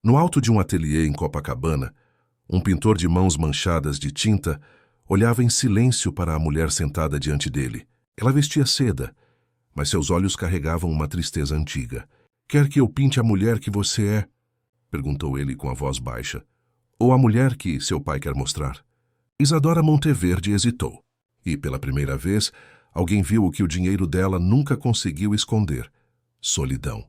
No alto de um ateliê em Copacabana, um pintor de mãos manchadas de tinta olhava em silêncio para a mulher sentada diante dele. Ela vestia seda, mas seus olhos carregavam uma tristeza antiga. "Quer que eu pinte a mulher que você é?" perguntou ele com a voz baixa. "Ou a mulher que seu pai quer mostrar?" Isadora Monteverde hesitou. E, pela primeira vez, alguém viu o que o dinheiro dela nunca conseguiu esconder: solidão.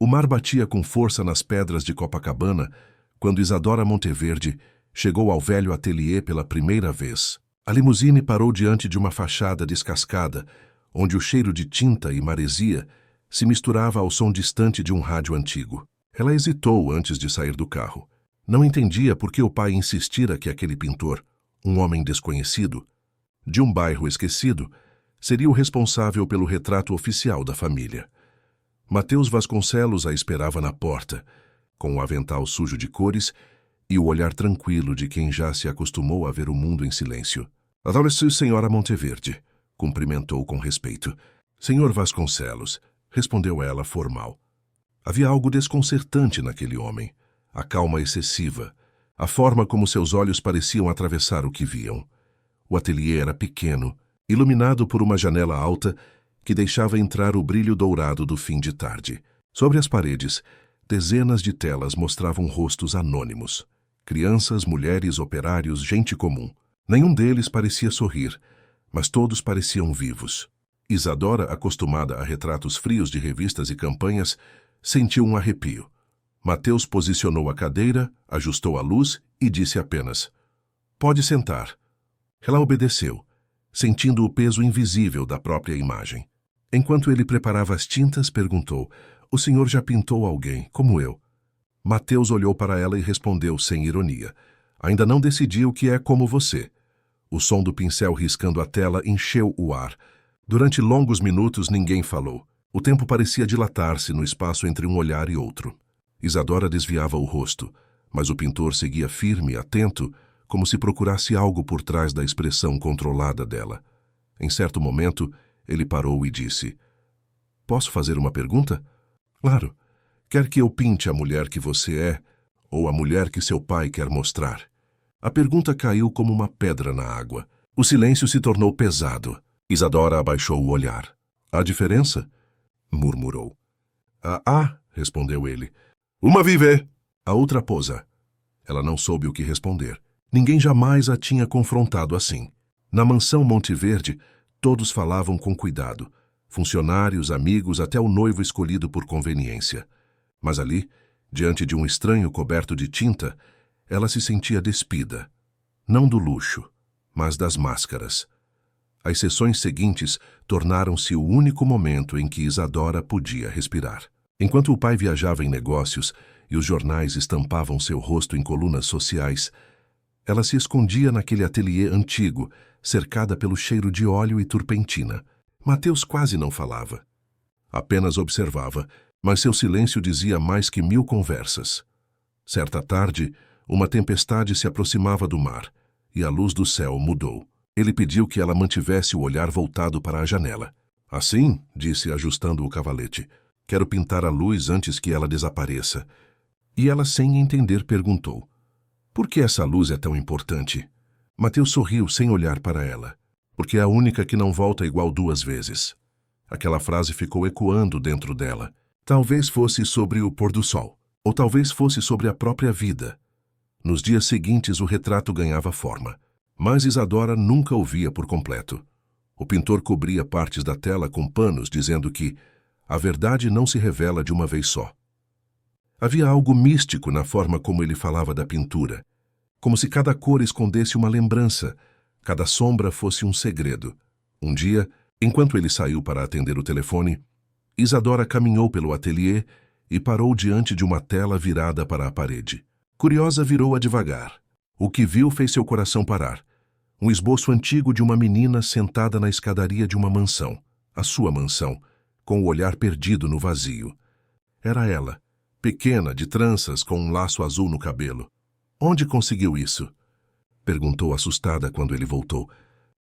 O mar batia com força nas pedras de Copacabana quando Isadora Monteverde chegou ao velho ateliê pela primeira vez. A limusine parou diante de uma fachada descascada, onde o cheiro de tinta e maresia se misturava ao som distante de um rádio antigo. Ela hesitou antes de sair do carro. Não entendia por que o pai insistira que aquele pintor, um homem desconhecido, de um bairro esquecido, seria o responsável pelo retrato oficial da família. Mateus Vasconcelos a esperava na porta, com o avental sujo de cores e o olhar tranquilo de quem já se acostumou a ver o mundo em silêncio. "Adoro-se, senhora Monteverde", cumprimentou com respeito. "Senhor Vasconcelos", respondeu ela formal. Havia algo desconcertante naquele homem, a calma excessiva, a forma como seus olhos pareciam atravessar o que viam. O ateliê era pequeno, iluminado por uma janela alta que deixava entrar o brilho dourado do fim de tarde. Sobre as paredes, dezenas de telas mostravam rostos anônimos. Crianças, mulheres, operários, gente comum. Nenhum deles parecia sorrir, mas todos pareciam vivos. Isadora, acostumada a retratos frios de revistas e campanhas, sentiu um arrepio. Mateus posicionou a cadeira, ajustou a luz e disse apenas: "Pode sentar." Ela obedeceu, sentindo o peso invisível da própria imagem. Enquanto ele preparava as tintas, perguntou: "O senhor já pintou alguém, como eu?" Mateus olhou para ela e respondeu sem ironia: "Ainda não decidi o que é como você." O som do pincel riscando a tela encheu o ar. Durante longos minutos ninguém falou. O tempo parecia dilatar-se no espaço entre um olhar e outro. Isadora desviava o rosto, mas o pintor seguia firme, atento, como se procurasse algo por trás da expressão controlada dela. Em certo momento, ele parou e disse: "Posso fazer uma pergunta?" "Claro. Quer que eu pinte a mulher que você é, ou a mulher que seu pai quer mostrar?" A pergunta caiu como uma pedra na água. O silêncio se tornou pesado. Isadora abaixou o olhar. "Há diferença?" murmurou. "Ah, respondeu ele. "Uma vive!" A outra posa. Ela não soube o que responder. Ninguém jamais a tinha confrontado assim. Na mansão Monteverde, todos falavam com cuidado. Funcionários, amigos, até o noivo escolhido por conveniência. Mas ali, diante de um estranho coberto de tinta, ela se sentia despida. Não do luxo, mas das máscaras. As sessões seguintes tornaram-se o único momento em que Isadora podia respirar. Enquanto o pai viajava em negócios e os jornais estampavam seu rosto em colunas sociais, ela se escondia naquele ateliê antigo, cercada pelo cheiro de óleo e turpentina. Mateus quase não falava. Apenas observava, mas seu silêncio dizia mais que 1000 conversas. Certa tarde, uma tempestade se aproximava do mar, e a luz do céu mudou. Ele pediu que ela mantivesse o olhar voltado para a janela. "Assim", disse, ajustando o cavalete, "quero pintar a luz antes que ela desapareça." E ela, sem entender, perguntou: "Por que essa luz é tão importante?" Mateus sorriu sem olhar para ela. "Porque é a única que não volta igual 2 vezes." Aquela frase ficou ecoando dentro dela. Talvez fosse sobre o pôr do sol, ou talvez fosse sobre a própria vida. Nos dias seguintes o retrato ganhava forma, mas Isadora nunca o via por completo. O pintor cobria partes da tela com panos, dizendo que a verdade não se revela de uma vez só. Havia algo místico na forma como ele falava da pintura, como se cada cor escondesse uma lembrança, cada sombra fosse um segredo. Um dia, enquanto ele saiu para atender o telefone, Isadora caminhou pelo ateliê e parou diante de uma tela virada para a parede. Curiosa, virou-a devagar. O que viu fez seu coração parar. Um esboço antigo de uma menina sentada na escadaria de uma mansão, a sua mansão, com o olhar perdido no vazio. Era ela, pequena, de tranças, com um laço azul no cabelo. "Onde conseguiu isso?" perguntou assustada quando ele voltou.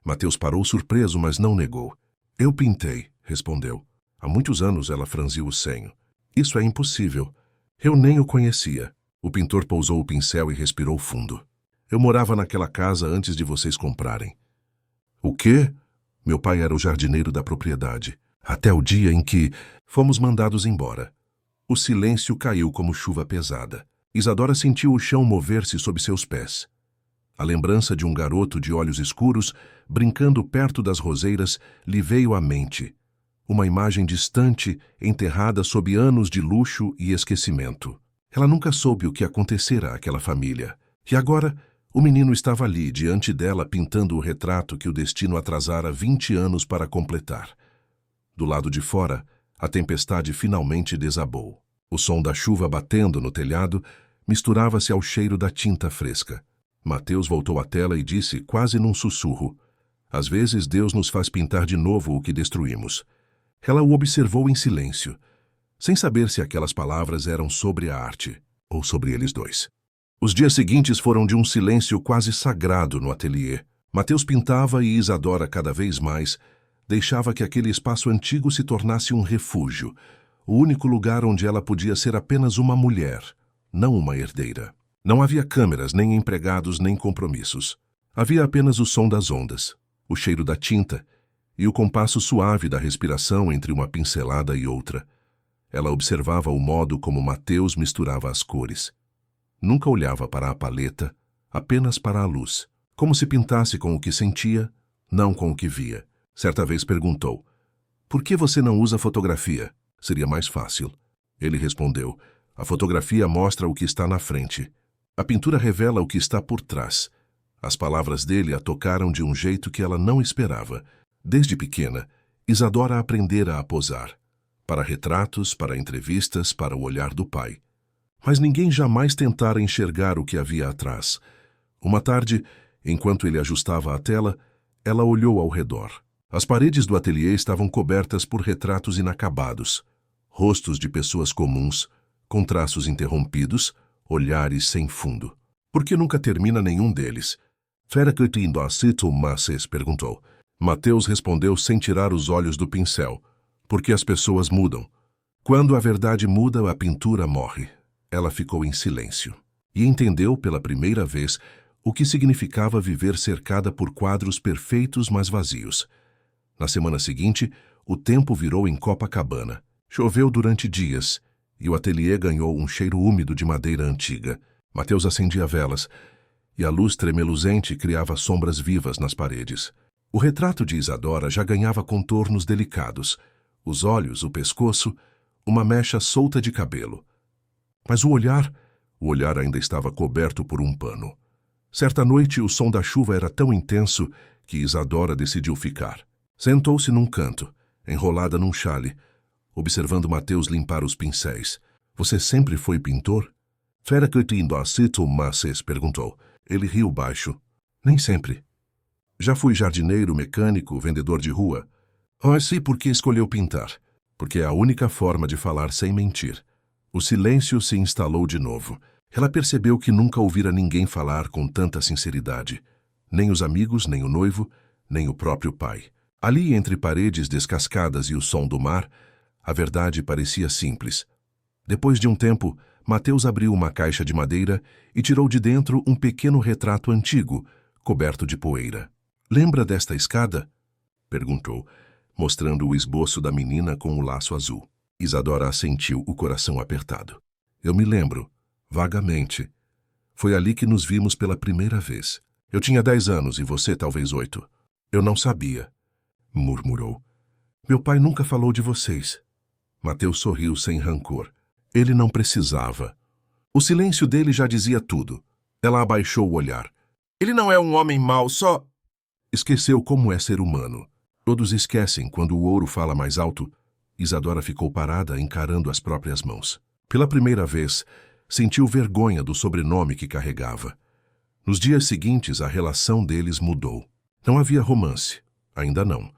Mateus parou surpreso, mas não negou. "Eu pintei", respondeu. Há muitos anos ela franziu o senho. "Isso é impossível. Eu nem o conhecia." O pintor pousou o pincel e respirou fundo. Eu morava naquela casa antes de vocês comprarem. O quê? Meu pai era o jardineiro da propriedade. Até o dia em que fomos mandados embora. O silêncio caiu como chuva pesada. Isadora sentiu o chão mover-se sob seus pés. A lembrança de um garoto de olhos escuros, brincando perto das roseiras, lhe veio à mente. Uma imagem distante, enterrada sob anos de luxo e esquecimento. Ela nunca soube o que acontecera àquela família. E agora, o menino estava ali, diante dela, pintando o retrato que o destino atrasara 20 anos para completar. Do lado de fora, a tempestade finalmente desabou. O som da chuva batendo no telhado misturava-se ao cheiro da tinta fresca. Mateus voltou à tela e disse, quase num sussurro, às vezes Deus nos faz pintar de novo o que destruímos. Ela o observou em silêncio, sem saber se aquelas palavras eram sobre a arte ou sobre eles dois. Os dias seguintes foram de um silêncio quase sagrado no ateliê. Mateus pintava e Isadora, cada vez mais, deixava que aquele espaço antigo se tornasse um refúgio, o único lugar onde ela podia ser apenas uma mulher, não uma herdeira. Não havia câmeras, nem empregados, nem compromissos. Havia apenas o som das ondas, o cheiro da tinta e o compasso suave da respiração entre uma pincelada e outra. Ela observava o modo como Mateus misturava as cores. Nunca olhava para a paleta, apenas para a luz, como se pintasse com o que sentia, não com o que via. Certa vez perguntou, por que você não usa fotografia? Seria mais fácil. Ele respondeu, a fotografia mostra o que está na frente. A pintura revela o que está por trás. As palavras dele a tocaram de um jeito que ela não esperava. Desde pequena, Isadora aprendera a posar. Para retratos, para entrevistas, para o olhar do pai. Mas ninguém jamais tentara enxergar o que havia atrás. Uma tarde, enquanto ele ajustava a tela, ela olhou ao redor. As paredes do ateliê estavam cobertas por retratos inacabados. Rostos de pessoas comuns, com traços interrompidos, olhares sem fundo. Por que nunca termina nenhum deles? Fera que te indocito, Masses perguntou. Mateus respondeu sem tirar os olhos do pincel. Porque as pessoas mudam. Quando a verdade muda, a pintura morre. Ela ficou em silêncio. E entendeu pela primeira vez o que significava viver cercada por quadros perfeitos, mas vazios. Na semana seguinte, o tempo virou em Copacabana. Choveu durante dias, e o ateliê ganhou um cheiro úmido de madeira antiga. Mateus acendia velas, e a luz tremeluzente criava sombras vivas nas paredes. O retrato de Isadora já ganhava contornos delicados. Os olhos, o pescoço, uma mecha solta de cabelo. Mas o olhar ainda estava coberto por um pano. Certa noite, o som da chuva era tão intenso que Isadora decidiu ficar. Sentou-se num canto, enrolada num chale, observando Mateus limpar os pincéis. Você sempre foi pintor? Fera que te indocito, Masses perguntou. Ele riu baixo. Nem sempre. Já fui jardineiro, mecânico, vendedor de rua. Oh, sei por que escolheu pintar. Porque é a única forma de falar sem mentir. O silêncio se instalou de novo. Ela percebeu que nunca ouvira ninguém falar com tanta sinceridade. Nem os amigos, nem o noivo, nem o próprio pai. Ali, entre paredes descascadas e o som do mar, a verdade parecia simples. Depois de um tempo, Mateus abriu uma caixa de madeira e tirou de dentro um pequeno retrato antigo, coberto de poeira. Lembra desta escada? Perguntou, mostrando o esboço da menina com o laço azul. Isadora assentiu, o coração apertado. Eu me lembro, vagamente. Foi ali que nos vimos pela primeira vez. Eu tinha 10 anos e você talvez 8. Eu não sabia, murmurou. Meu pai nunca falou de vocês. Mateus sorriu sem rancor. Ele não precisava. O silêncio dele já dizia tudo. Ela abaixou o olhar. Ele não é um homem mau, só... Esqueceu como é ser humano. Todos esquecem quando o ouro fala mais alto. Isadora ficou parada, encarando as próprias mãos. Pela primeira vez, sentiu vergonha do sobrenome que carregava. Nos dias seguintes, a relação deles mudou. Não havia romance, ainda não.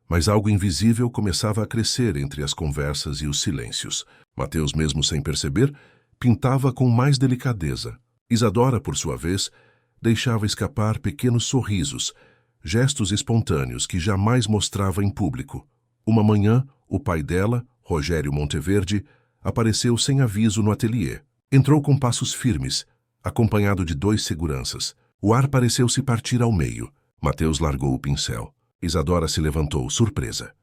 Mas algo invisível começava a crescer entre as conversas e os silêncios. Mateus, mesmo sem perceber, pintava com mais delicadeza. Isadora, por sua vez, deixava escapar pequenos sorrisos, gestos espontâneos que jamais mostrava em público. Uma manhã, o pai dela, Rogério Monteverde, apareceu sem aviso no ateliê. Entrou com passos firmes, acompanhado de 2 seguranças. O ar pareceu se partir ao meio. Mateus largou o pincel. Isadora se levantou, surpresa.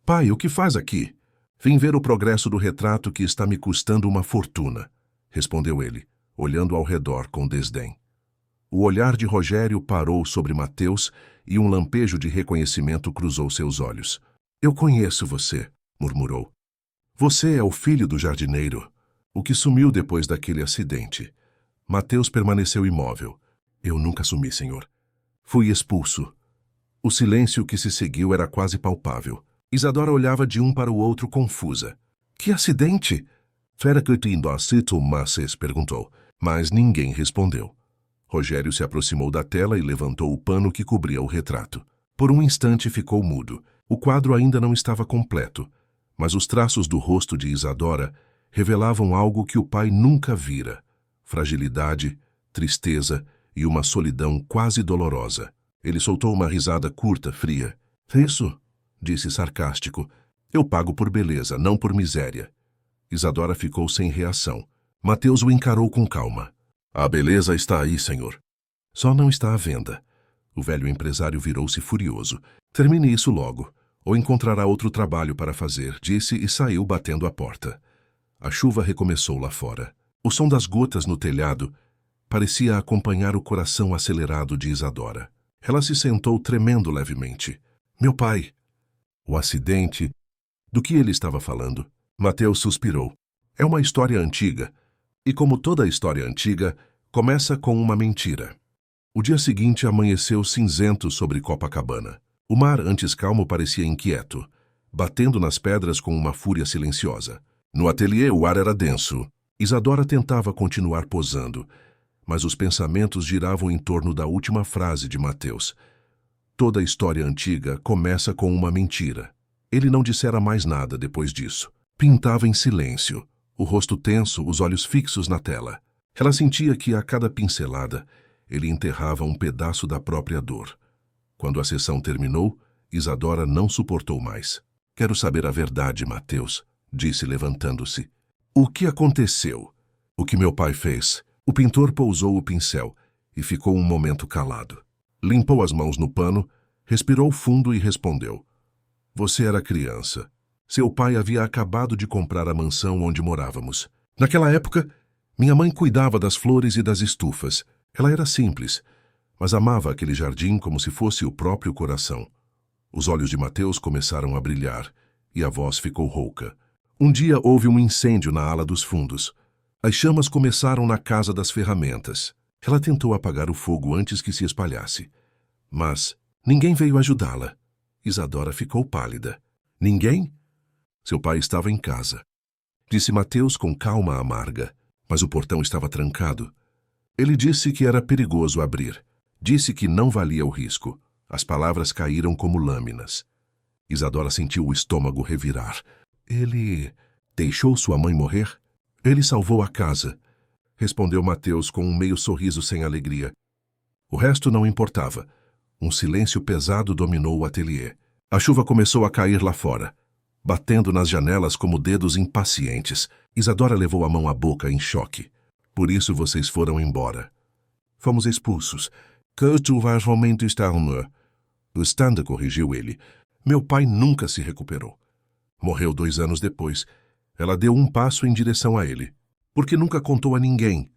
Pai, o que faz aqui? Vim ver o progresso do retrato que está me custando uma fortuna, respondeu ele, olhando ao redor com desdém. O olhar de Rogério parou sobre Mateus e um lampejo de reconhecimento cruzou seus olhos. Eu conheço você, murmurou. Você é o filho do jardineiro, o que sumiu depois daquele acidente. Mateus permaneceu imóvel. Eu nunca sumi, senhor. Fui expulso. O silêncio que se seguiu era quase palpável. Isadora olhava de um para o outro confusa. Que acidente? Fera que te indocitou, Masses perguntou, mas ninguém respondeu. Rogério se aproximou da tela e levantou o pano que cobria o retrato. Por um instante ficou mudo. O quadro ainda não estava completo, mas os traços do rosto de Isadora revelavam algo que o pai nunca vira: fragilidade, tristeza e uma solidão quase dolorosa. Ele soltou uma risada curta, fria. Isso, disse sarcástico. Eu pago por beleza, não por miséria. Isadora ficou sem reação. Mateus o encarou com calma. A beleza está aí, senhor. Só não está à venda. O velho empresário virou-se furioso. Termine isso logo, ou encontrará outro trabalho para fazer, disse e saiu batendo a porta. A chuva recomeçou lá fora. O som das gotas no telhado parecia acompanhar o coração acelerado de Isadora. Ela se sentou tremendo levemente. Meu pai! O acidente... Do que ele estava falando? Mateus suspirou. É uma história antiga. E como toda história antiga, começa com uma mentira. O dia seguinte amanheceu cinzento sobre Copacabana. O mar, antes calmo, parecia inquieto, batendo nas pedras com uma fúria silenciosa. No ateliê, o ar era denso. Isadora tentava continuar posando, mas os pensamentos giravam em torno da última frase de Mateus. Toda história antiga começa com uma mentira. Ele não dissera mais nada depois disso. Pintava em silêncio, o rosto tenso, os olhos fixos na tela. Ela sentia que, a cada pincelada, ele enterrava um pedaço da própria dor. Quando a sessão terminou, Isadora não suportou mais. Quero saber a verdade, Mateus, disse levantando-se. O que aconteceu? O que meu pai fez? O pintor pousou o pincel e ficou um momento calado. Limpou as mãos no pano, respirou fundo e respondeu. Você era criança. Seu pai havia acabado de comprar a mansão onde morávamos. Naquela época, minha mãe cuidava das flores e das estufas. Ela era simples, mas amava aquele jardim como se fosse o próprio coração. Os olhos de Mateus começaram a brilhar e a voz ficou rouca. Um dia houve um incêndio na ala dos fundos. As chamas começaram na casa das ferramentas. Ela tentou apagar o fogo antes que se espalhasse. Mas ninguém veio ajudá-la. Isadora ficou pálida. Ninguém? Seu pai estava em casa. Disse Mateus com calma amarga, mas o portão estava trancado. Ele disse que era perigoso abrir. Disse que não valia o risco. As palavras caíram como lâminas. Isadora sentiu o estômago revirar. Ele deixou sua mãe morrer? Ele salvou a casa, respondeu Mateus com um meio sorriso sem alegria. O resto não importava. Um silêncio pesado dominou o ateliê. A chuva começou a cair lá fora, batendo nas janelas como dedos impacientes. Isadora levou a mão à boca em choque. Por isso vocês foram embora. Fomos expulsos. Que tu vais realmente estar no... O Standa corrigiu ele. Meu pai nunca se recuperou. Morreu 2 anos depois. Ela deu um passo em direção a ele. Porque nunca contou a ninguém.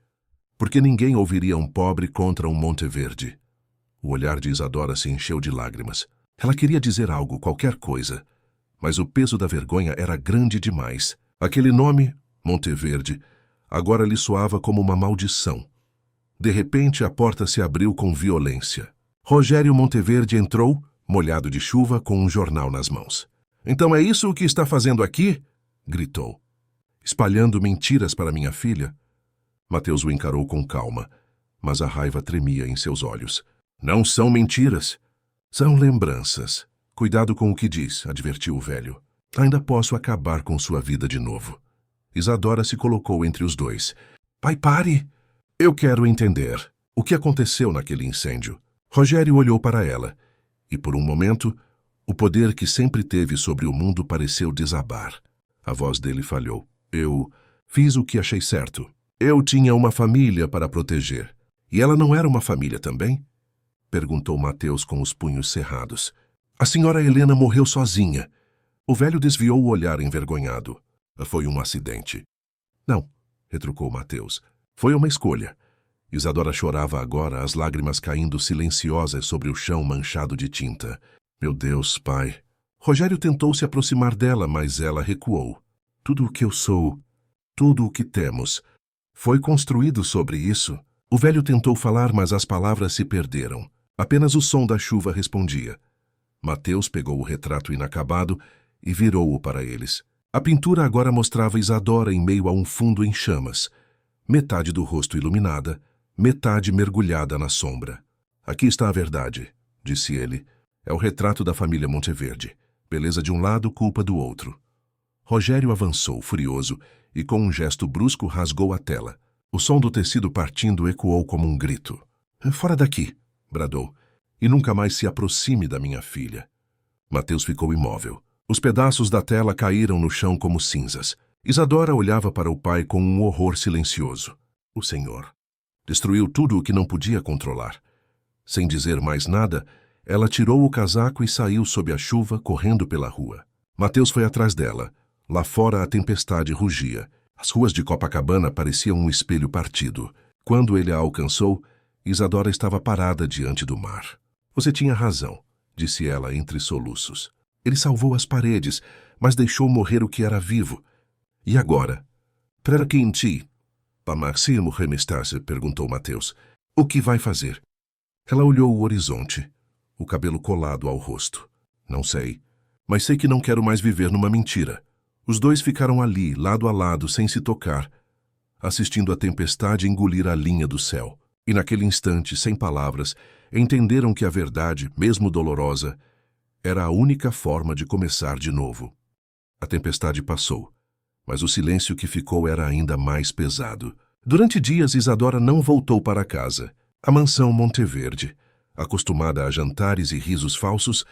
Porque ninguém ouviria um pobre contra um Monteverde. O olhar de Isadora se encheu de lágrimas. Ela queria dizer algo, qualquer coisa. Mas o peso da vergonha era grande demais. Aquele nome, Monteverde, agora lhe soava como uma maldição. De repente, a porta se abriu com violência. Rogério Monteverde entrou, molhado de chuva, com um jornal nas mãos. Então é isso o que está fazendo aqui? Gritou. Espalhando mentiras para minha filha? Mateus o encarou com calma, mas a raiva tremia em seus olhos. Não são mentiras. São lembranças. Cuidado com o que diz, advertiu o velho. Ainda posso acabar com sua vida de novo. Isadora se colocou entre os dois. Pai, pare! Eu quero entender. O que aconteceu naquele incêndio? Rogério olhou para ela, e por um momento, o poder que sempre teve sobre o mundo pareceu desabar. A voz dele falhou. Eu fiz o que achei certo. Eu tinha uma família para proteger. E ela não era uma família também? Perguntou Mateus com os punhos cerrados. A senhora Helena morreu sozinha. O velho desviou o olhar envergonhado. Foi um acidente. Não, retrucou Mateus. Foi uma escolha. Isadora chorava agora, as lágrimas caindo silenciosas sobre o chão manchado de tinta. Meu Deus, pai. Rogério tentou se aproximar dela, mas ela recuou. Tudo o que eu sou, tudo o que temos, foi construído sobre isso. O velho tentou falar, mas as palavras se perderam. Apenas o som da chuva respondia. Mateus pegou o retrato inacabado e virou-o para eles. A pintura agora mostrava Isadora em meio a um fundo em chamas. Metade do rosto iluminada, metade mergulhada na sombra. Aqui está a verdade, disse ele. É o retrato da família Monteverde. Beleza de um lado, culpa do outro. Rogério avançou, furioso, e com um gesto brusco rasgou a tela. O som do tecido partindo ecoou como um grito. Fora daqui, bradou, e nunca mais se aproxime da minha filha. Mateus ficou imóvel. Os pedaços da tela caíram no chão como cinzas. Isadora olhava para o pai com um horror silencioso. O Senhor destruiu tudo o que não podia controlar. Sem dizer mais nada, ela tirou o casaco e saiu sob a chuva, correndo pela rua. Mateus foi atrás dela. Lá fora a tempestade rugia. As ruas de Copacabana pareciam um espelho partido. Quando ele a alcançou, Isadora estava parada diante do mar. Você tinha razão, disse ela entre soluços. Ele salvou as paredes, mas deixou morrer o que era vivo. E agora? Para quem ti? Pa Maximo remestar-se, perguntou Mateus. O que vai fazer? Ela olhou o horizonte, o cabelo colado ao rosto. Não sei, mas sei que não quero mais viver numa mentira. Os dois ficaram ali, lado a lado, sem se tocar, assistindo a tempestade engolir a linha do céu. E naquele instante, sem palavras, entenderam que a verdade, mesmo dolorosa, era a única forma de começar de novo. A tempestade passou, mas o silêncio que ficou era ainda mais pesado. Durante dias, Isadora não voltou para casa. A mansão Monteverde, acostumada a jantares e risos falsos,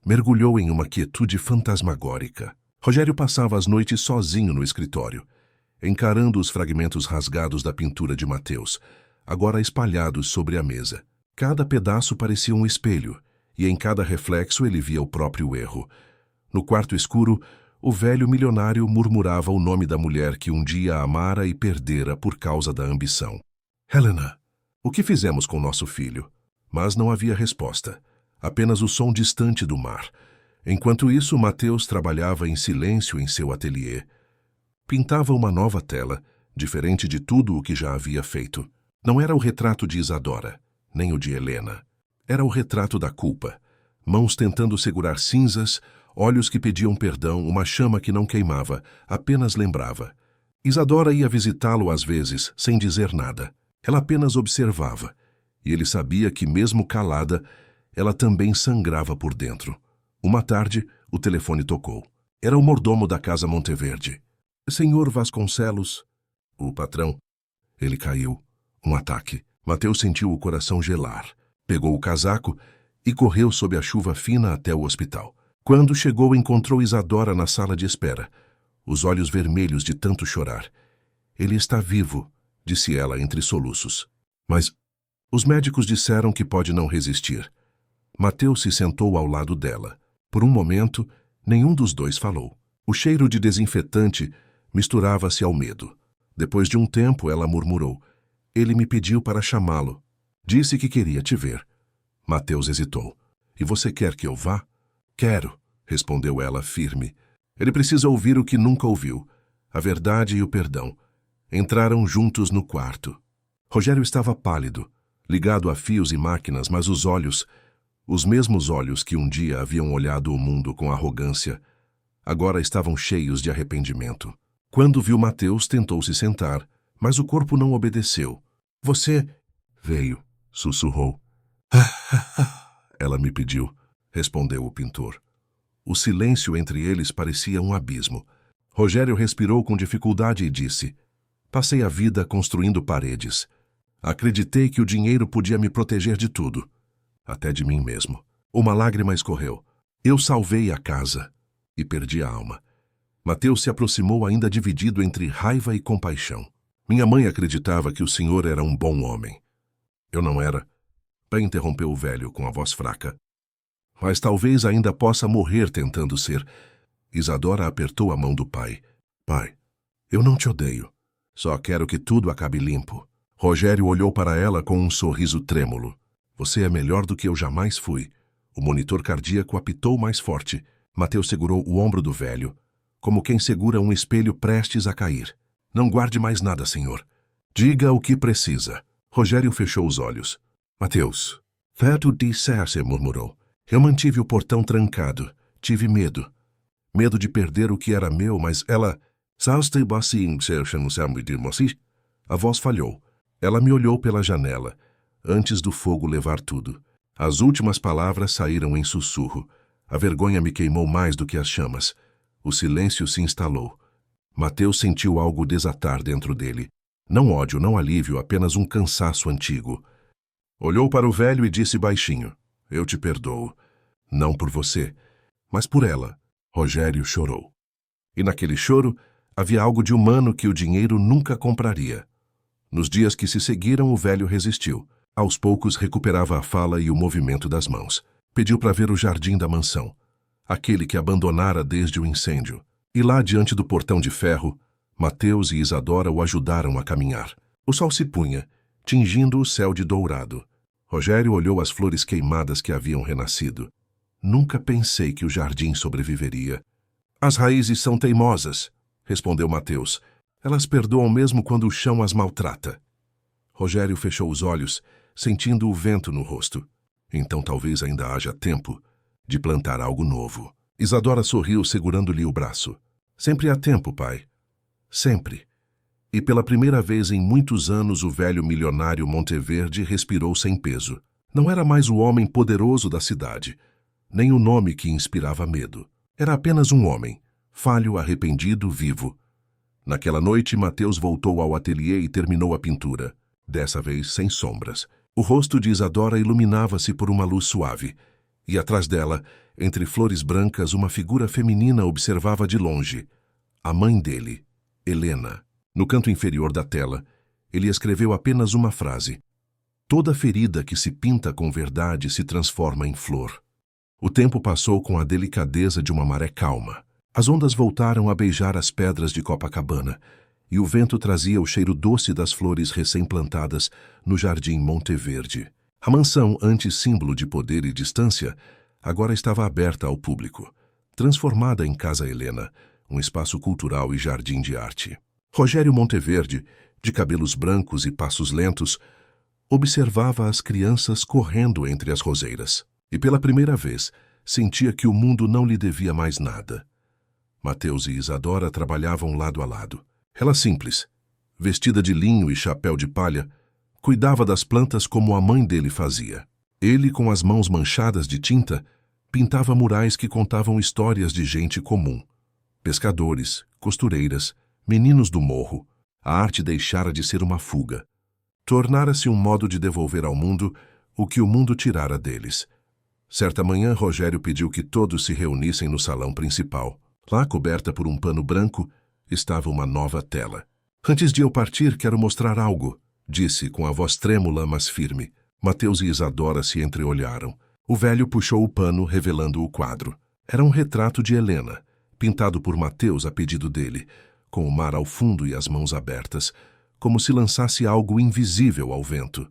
mergulhou em uma quietude fantasmagórica. Rogério passava as noites sozinho no escritório, encarando os fragmentos rasgados da pintura de Mateus, agora espalhados sobre a mesa. Cada pedaço parecia um espelho, e em cada reflexo ele via o próprio erro. No quarto escuro, o velho milionário murmurava o nome da mulher que um dia amara e perdera por causa da ambição. Helena, o que fizemos com nosso filho? Mas não havia resposta, apenas o som distante do mar. Enquanto isso, Mateus trabalhava em silêncio em seu ateliê. Pintava uma nova tela, diferente de tudo o que já havia feito. Não era o retrato de Isadora, nem o de Helena. Era o retrato da culpa. Mãos tentando segurar cinzas, olhos que pediam perdão, uma chama que não queimava, apenas lembrava. Isadora ia visitá-lo às vezes, sem dizer nada. Ela apenas observava. E ele sabia que, mesmo calada, ela também sangrava por dentro. Uma tarde, o telefone tocou. Era o mordomo da casa Monteverde. Senhor Vasconcelos. O patrão. Ele caiu. Um ataque. Mateus sentiu o coração gelar. Pegou o casaco e correu sob a chuva fina até o hospital. Quando chegou, encontrou Isadora na sala de espera, os olhos vermelhos de tanto chorar. Ele está vivo, disse ela entre soluços. Mas os médicos disseram que pode não resistir. Mateus se sentou ao lado dela. Por um momento, nenhum dos dois falou. O cheiro de desinfetante misturava-se ao medo. Depois de um tempo, ela murmurou. Ele me pediu para chamá-lo. Disse que queria te ver. Mateus hesitou. E você quer que eu vá? Quero, respondeu ela firme. Ele precisa ouvir o que nunca ouviu. A verdade e o perdão. Entraram juntos no quarto. Rogério estava pálido, ligado a fios e máquinas, mas os olhos, os mesmos olhos que um dia haviam olhado o mundo com arrogância, agora estavam cheios de arrependimento. Quando viu Mateus, tentou se sentar, mas o corpo não obedeceu. Você veio, sussurrou. Ela me pediu, respondeu o pintor. O silêncio entre eles parecia um abismo. Rogério respirou com dificuldade e disse: Passei a vida construindo paredes. Acreditei que o dinheiro podia me proteger de tudo, até de mim mesmo. Uma lágrima escorreu. Eu salvei a casa e perdi a alma. Mateus se aproximou ainda dividido entre raiva e compaixão. Minha mãe acreditava que o senhor era um bom homem. Eu não era. Pai interrompeu o velho com a voz fraca. Mas talvez ainda possa morrer tentando ser. Isadora apertou a mão do pai. Pai, eu não te odeio. Só quero que tudo acabe limpo. Rogério olhou para ela com um sorriso trêmulo. Você é melhor do que eu jamais fui. O monitor cardíaco apitou mais forte. Mateus segurou o ombro do velho, como quem segura um espelho prestes a cair. Não guarde mais nada, senhor. Diga o que precisa. Rogério fechou os olhos. Mateus. Tu disseste, murmurou. Eu mantive o portão trancado. Tive medo. Medo de perder o que era meu, mas ela... A voz falhou. Ela me olhou pela janela, antes do fogo levar tudo. As últimas palavras saíram em sussurro. A vergonha me queimou mais do que as chamas. O silêncio se instalou. Mateus sentiu algo desatar dentro dele. Não ódio, não alívio, apenas um cansaço antigo. Olhou para o velho e disse baixinho. Eu te perdoo. Não por você, mas por ela. Rogério chorou. E naquele choro havia algo de humano que o dinheiro nunca compraria. Nos dias que se seguiram, o velho resistiu. Aos poucos recuperava a fala e o movimento das mãos. Pediu para ver o jardim da mansão, aquele que abandonara desde o incêndio. E lá diante do portão de ferro, Mateus e Isadora o ajudaram a caminhar. O sol se punha, tingindo o céu de dourado. Rogério olhou as flores queimadas que haviam renascido. Nunca pensei que o jardim sobreviveria. As raízes são teimosas, respondeu Mateus. Elas perdoam mesmo quando o chão as maltrata. Rogério fechou os olhos, sentindo o vento no rosto. Então talvez ainda haja tempo de plantar algo novo. Isadora sorriu, segurando-lhe o braço. Sempre há tempo, pai. Sempre. E pela primeira vez em muitos anos o velho milionário Monteverde respirou sem peso. Não era mais o homem poderoso da cidade, nem o nome que inspirava medo. Era apenas um homem, falho, arrependido, vivo. Naquela noite, Mateus voltou ao ateliê e terminou a pintura, dessa vez sem sombras. O rosto de Isadora iluminava-se por uma luz suave, e atrás dela, entre flores brancas, uma figura feminina observava de longe. A mãe dele, Helena. No canto inferior da tela, ele escreveu apenas uma frase. Toda ferida que se pinta com verdade se transforma em flor. O tempo passou com a delicadeza de uma maré calma. As ondas voltaram a beijar as pedras de Copacabana, e o vento trazia o cheiro doce das flores recém-plantadas no jardim Monteverde. A mansão, antes símbolo de poder e distância, agora estava aberta ao público, transformada em Casa Helena, um espaço cultural e jardim de arte. Rogério Monteverde, de cabelos brancos e passos lentos, observava as crianças correndo entre as roseiras, e pela primeira vez sentia que o mundo não lhe devia mais nada. Mateus e Isadora trabalhavam lado a lado. Ela simples, vestida de linho e chapéu de palha, cuidava das plantas como a mãe dele fazia. Ele, com as mãos manchadas de tinta, pintava murais que contavam histórias de gente comum. Pescadores, costureiras, meninos do morro. A arte deixara de ser uma fuga. Tornara-se um modo de devolver ao mundo o que o mundo tirara deles. Certa manhã, Rogério pediu que todos se reunissem no salão principal. Lá, coberta por um pano branco, estava uma nova tela. Antes de eu partir, quero mostrar algo, disse com a voz trêmula, mas firme. Mateus e Isadora se entreolharam. O velho puxou o pano, revelando o quadro. Era um retrato de Helena, pintado por Mateus a pedido dele, com o mar ao fundo e as mãos abertas, como se lançasse algo invisível ao vento.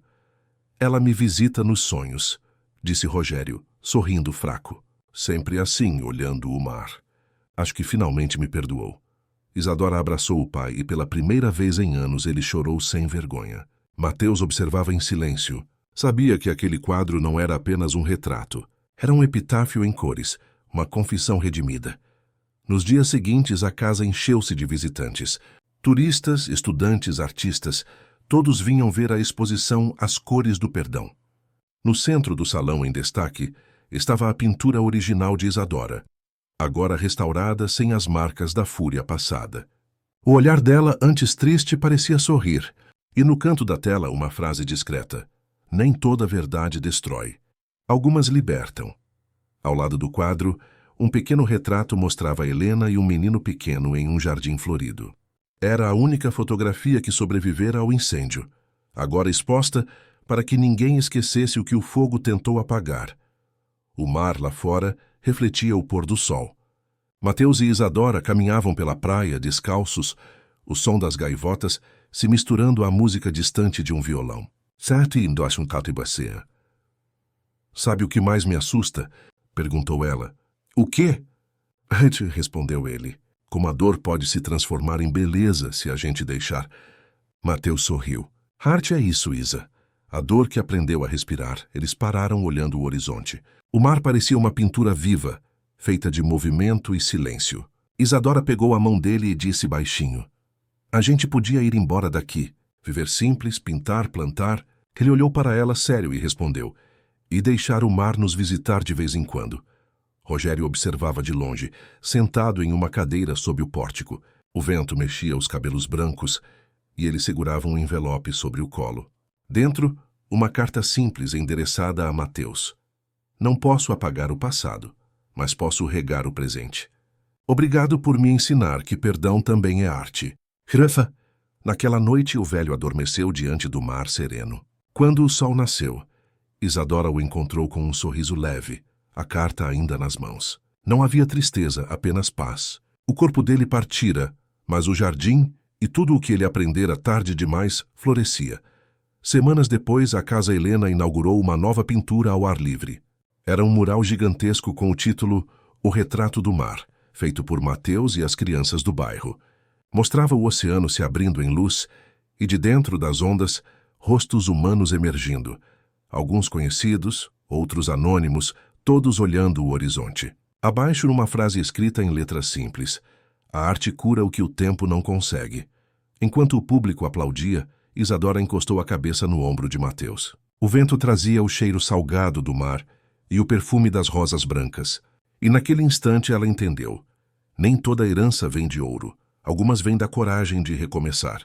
Ela me visita nos sonhos, disse Rogério, sorrindo fraco. Sempre assim, olhando o mar. Acho que finalmente me perdoou. Isadora abraçou o pai e pela primeira vez em anos ele chorou sem vergonha. Mateus observava em silêncio. Sabia que aquele quadro não era apenas um retrato. Era um epitáfio em cores, uma confissão redimida. Nos dias seguintes, a casa encheu-se de visitantes. Turistas, estudantes, artistas, todos vinham ver a exposição As Cores do Perdão. No centro do salão, em destaque, estava a pintura original de Isadora, agora restaurada sem as marcas da fúria passada. O olhar dela, antes triste, parecia sorrir, e no canto da tela uma frase discreta. Nem toda verdade destrói. Algumas libertam. Ao lado do quadro, um pequeno retrato mostrava Helena e um menino pequeno em um jardim florido. Era a única fotografia que sobrevivera ao incêndio, agora exposta para que ninguém esquecesse o que o fogo tentou apagar. O mar lá fora refletia o pôr do sol. Mateus e Isadora caminhavam pela praia, descalços, o som das gaivotas se misturando à música distante de um violão. Sabe o que mais me assusta? Perguntou ela. O quê? Respondeu ele. Como a dor pode se transformar em beleza se a gente deixar. Mateus sorriu. Arte é isso, Isa. A dor que aprendeu a respirar. Eles pararam olhando o horizonte. O mar parecia uma pintura viva, feita de movimento e silêncio. Isadora pegou a mão dele e disse baixinho. A gente podia ir embora daqui, viver simples, pintar, plantar. Ele olhou para ela sério e respondeu. E deixar o mar nos visitar de vez em quando. Rogério observava de longe, sentado em uma cadeira sob o pórtico. O vento mexia os cabelos brancos e ele segurava um envelope sobre o colo. Dentro, uma carta simples endereçada a Mateus. Não posso apagar o passado, mas posso regar o presente. Obrigado por me ensinar que perdão também é arte. Rafa. Naquela noite o velho adormeceu diante do mar sereno. Quando o sol nasceu, Isadora o encontrou com um sorriso leve, a carta ainda nas mãos. Não havia tristeza, apenas paz. O corpo dele partira, mas o jardim e tudo o que ele aprendera tarde demais florescia. Semanas depois, a Casa Helena inaugurou uma nova pintura ao ar livre. Era um mural gigantesco com o título O Retrato do Mar, feito por Mateus e as crianças do bairro. Mostrava o oceano se abrindo em luz e, de dentro das ondas, rostos humanos emergindo. Alguns conhecidos, outros anônimos, todos olhando o horizonte. Abaixo, numa frase escrita em letras simples, a arte cura o que o tempo não consegue. Enquanto o público aplaudia, Isadora encostou a cabeça no ombro de Mateus. O vento trazia o cheiro salgado do mar e o perfume das rosas brancas. E naquele instante ela entendeu. Nem toda herança vem de ouro. Algumas vêm da coragem de recomeçar.